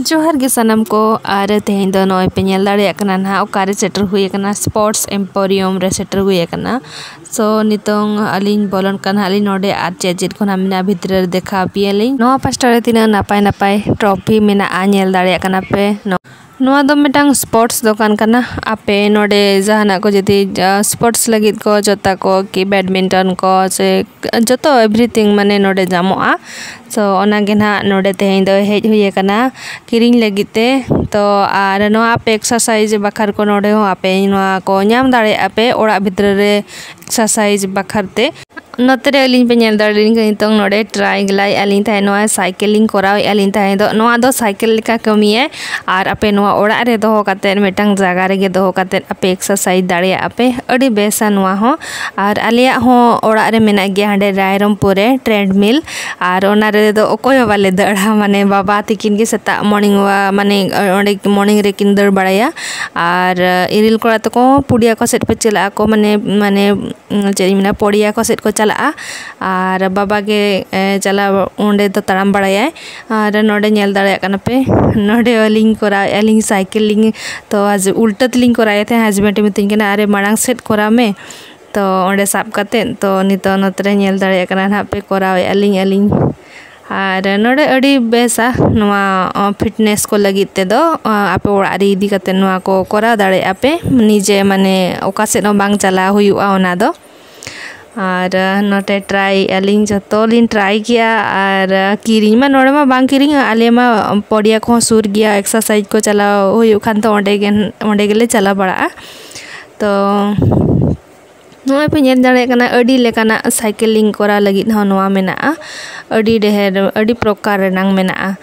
जोहार गे सनम को आर तेहें दो नॉय पे नेल दाड़े कना ना ओकारे सेटर हुई कना स्पोर्ट्स एम्पोरियम रे सेटर हुई कना सो नितोंग अलिन बोलन कना अलिन नोडे आर चेजिट कोना मिना भितर देखा पियलिन नो पास्टर तिना नापाय नापाय ट्रॉफी मिना आ नेल दाड़े कना पे नोआ दो मिटांग स्पोर्ट्स दुकान कना आपे नोडे जहाना को जति स्पोर्ट्स लगित को जोता को कि बैडमिंटन को से जोतो एवरीथिंग माने नोडे जामोआ सो ओना गे ना नोडे तेहें दो हेज हुई कना किरिंग लगिते तो आर नो आपे एक्सरसाइज बखर को नोडे हो आपे नोआ को न्याम दाड़े आपे ओड़ा भितर रे एक्सरसाइज बखरते नोतरे अलिन पे नेल दाड़िन के नितोंग नोडे ट्राई गलाई अलिन थाय नोआ साइकिलिंग कोराव अलिन थाय दो नोआ दो साइकिल लेका कमिए आर आपे नोआ ओड़ा रे दोहो काते मिटांग जागा रे गे दोहो काते आपे एक्सरसाइज दाड़े आपे अड़ी बेसा नोआ हो आर आलिया हो ओड़ा रे मेना गे हांडे रायरमपुर रे ट्रेडमिल आर ओना रे दो ओकोय वाले दड़ा माने बाबा तिकिन गे सेता मॉर्निंग वा माने ओंडे मॉर्निंग रे किन दड़ बड़ाया आर इरिल कोड़ा तको पुडिया को सेट पे चला को माने चेरी मिना पोडिया को सेट को चला आर बाबा के चला ओंडे तो तड़ाम बड़ाया आर नोडे नेल दाड़े कना पे नोडे अलिंग कोरा अलिंग साइकिलिंग तो आज उल्टा लिंग कोराए थे हस्बैंड मिथिंग केना अरे मांग सेट कोरा में तो ओंडे साब काते तो नितो नोतरे नेल दाड़े कना ना पे कोरावे अलिंग आर नोडे अड़ी बेसा नोआ फिटनेस को लगिते दो आपे ओड़ा रे इदी काते नोआ को कोरा दाड़े आपे निजे माने ओका सेट हो बांग चला हुयुआ ओना दो आर नोटे ट्राई अलिंग जतो लिन ट्राई किया आर किरिंग मा नोडे मा बांग किरिंग आले मा पडिया को सुर गया एक्सरसाइज को चला हुयु खान तो ओंडे गेले चला बड़ा तो नोआ पे नेल दाड़े कना अड़ी लेकाना साइकिलिंग कोरा लगित हो नोआ मेना अड़ी डेहर अड़ी प्रकार रेनांग मेना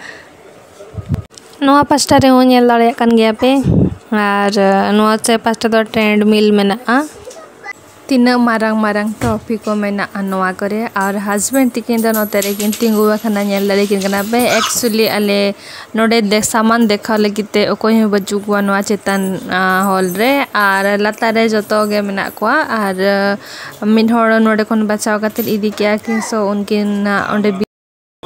नोआ पास्टा रे हो नेल दाड़े कन गया पे आर नोआ से पास्टा दो ट्रेडमिल मेना तीना मारंग ट्रॉफी को मेना नोआ करे और हस्बैंड तिकिन दो नोते रे किन तिंगुवा खाना नेल दाड़े किन कना पे एक्चुअली आले नोडे देख सामान देखा लगिते ओकोय हो बजुगवा नोआ चेतन हॉल रे आर लाता रे जतो गे मेना कोआ आर मिन होड़ नोडे कोन बचाव काते इदी किया किन सो उनकिन ओंडे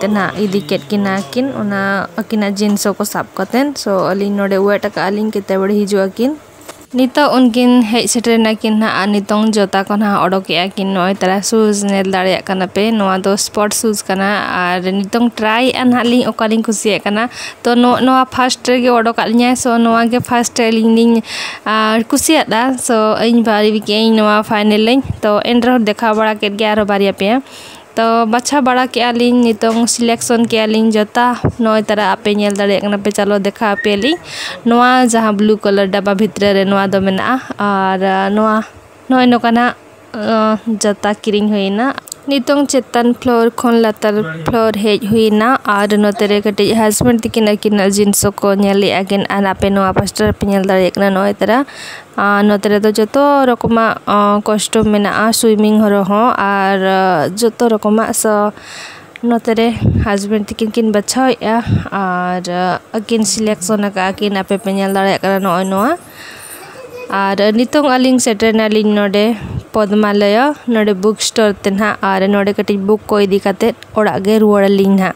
ना इदी केट किना किन ओना अकिना जिंसो को साब कतेन सो अली नोडे वेट का अलिंग केते बड़े हिजुआ किन नितो उनकिन हेज सेटर ना किन ना नितोंग जोता को ना ओडोके किन नोय तरा शूज नेल दाड़े कना पे नोआ दो स्पोर्ट शूज कना आर नितोंग ट्राई अन हालिंग ओकालिंग खुशी कना तो नोआ फर्स्ट गे ओडोकालिnya सो नोआ गे फर्स्ट लिंग खुशी दा सो इन बारी बिके नोआ फाइनल लिंग तो एंड्रो देखा बड़ा के 11 बारिया पे तो बच्चा बड़ा के आलिंग नितोंग सिलेक्शन के आलिंग जोता नोय तरा आपे नेल दाड़े कना पे चलो देखा पेली नोआ जहां ब्लू कलर डब्बा भितर रे नोआ दो मेना और नोआ नोय नोकाना जोता किरिंग होइना नितोंग चेतन फ्लोर खन लातर फ्लोर हेज हुइना और नोतरे कटे हस्बैंड तिकिन किन जिंसो को नेली अगेन आन आपे नोआ पास्टर पे नेल दाड़े कना नोय तरा नोतरे तो जोतो रकमा कॉस्ट्यूम मेना स्विमिंग हरो हो और जोतो रकमा सो नोतरे हस्बैंड तिकिन किन बचाया और अकिन सिलेक्शन का किन आपे पे नेल दाड़े कना नोय नोआ और नितोंग अलिंग सेटर नालिंग नोडे पद्मालय नोडे बुक स्टोर ते ना और नोडे कटी बुक को इदी काते ओड़ा गे रुवाड़ लिंग ना।